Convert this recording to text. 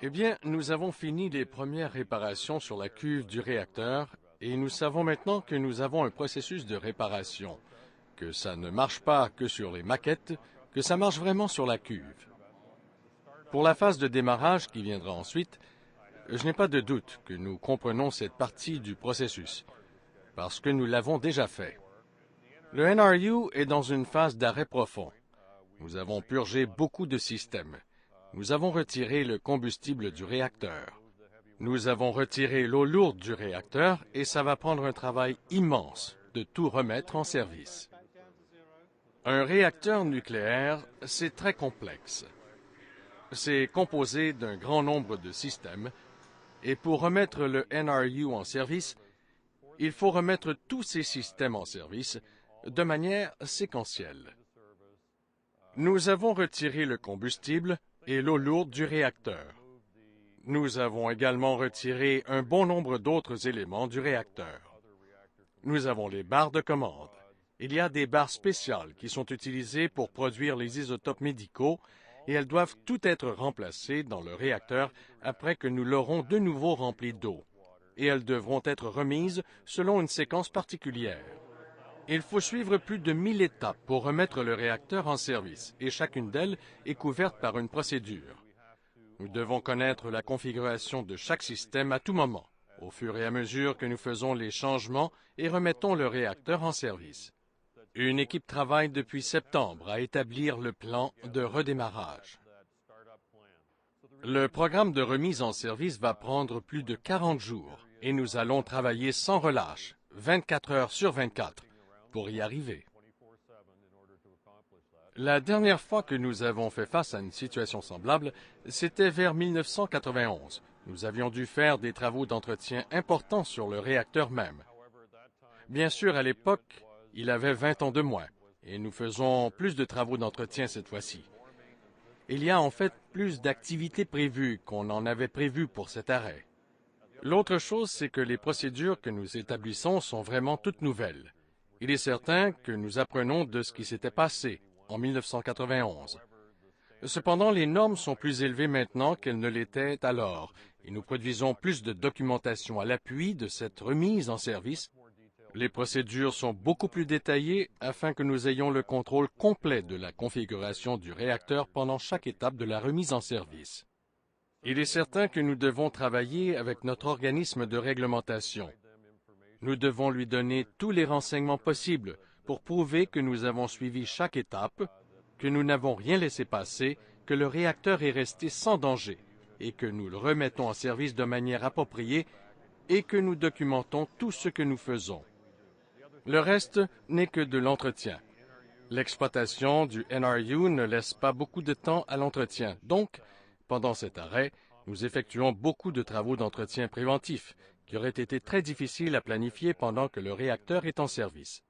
Eh bien, nous avons fini les premières réparations sur la cuve du réacteur et nous savons maintenant que nous avons un processus de réparation, que ça ne marche pas que sur les maquettes, que ça marche vraiment sur la cuve. Pour la phase de démarrage qui viendra ensuite, je n'ai pas de doute que nous comprenons cette partie du processus, parce que nous l'avons déjà fait. Le NRU est dans une phase d'arrêt profond. Nous avons purgé beaucoup de systèmes. Nous avons retiré le combustible du réacteur. Nous avons retiré l'eau lourde du réacteur et ça va prendre un travail immense de tout remettre en service. Un réacteur nucléaire, c'est très complexe. C'est composé d'un grand nombre de systèmes et pour remettre le NRU en service, il faut remettre tous ces systèmes en service de manière séquentielle. Nous avons retiré le combustible et l'eau lourde du réacteur. Nous avons également retiré un bon nombre d'autres éléments du réacteur. Nous avons les barres de commande. Il y a des barres spéciales qui sont utilisées pour produire les isotopes médicaux et elles doivent toutes être remplacées dans le réacteur après que nous l'aurons de nouveau rempli d'eau. Et elles devront être remises selon une séquence particulière. Il faut suivre plus de 1000 étapes pour remettre le réacteur en service, et chacune d'elles est couverte par une procédure. Nous devons connaître la configuration de chaque système à tout moment, au fur et à mesure que nous faisons les changements et remettons le réacteur en service. Une équipe travaille depuis septembre à établir le plan de redémarrage. Le programme de remise en service va prendre plus de 40 jours, et nous allons travailler sans relâche, 24 heures sur 24, pour y arriver. La dernière fois que nous avons fait face à une situation semblable, c'était vers 1991. Nous avions dû faire des travaux d'entretien importants sur le réacteur même. Bien sûr, à l'époque, il avait 20 ans de moins, et nous faisons plus de travaux d'entretien cette fois-ci. Il y a en fait plus d'activités prévues qu'on en avait prévu pour cet arrêt. L'autre chose, c'est que les procédures que nous établissons sont vraiment toutes nouvelles. Il est certain que nous apprenons de ce qui s'était passé en 1991. Cependant, les normes sont plus élevées maintenant qu'elles ne l'étaient alors, et nous produisons plus de documentation à l'appui de cette remise en service. Les procédures sont beaucoup plus détaillées afin que nous ayons le contrôle complet de la configuration du réacteur pendant chaque étape de la remise en service. Il est certain que nous devons travailler avec notre organisme de réglementation. Nous devons lui donner tous les renseignements possibles pour prouver que nous avons suivi chaque étape, que nous n'avons rien laissé passer, que le réacteur est resté sans danger et que nous le remettons en service de manière appropriée et que nous documentons tout ce que nous faisons. Le reste n'est que de l'entretien. L'exploitation du NRU ne laisse pas beaucoup de temps à l'entretien, donc, pendant cet arrêt, nous effectuons beaucoup de travaux d'entretien préventif qui auraient été très difficiles à planifier pendant que le réacteur est en service.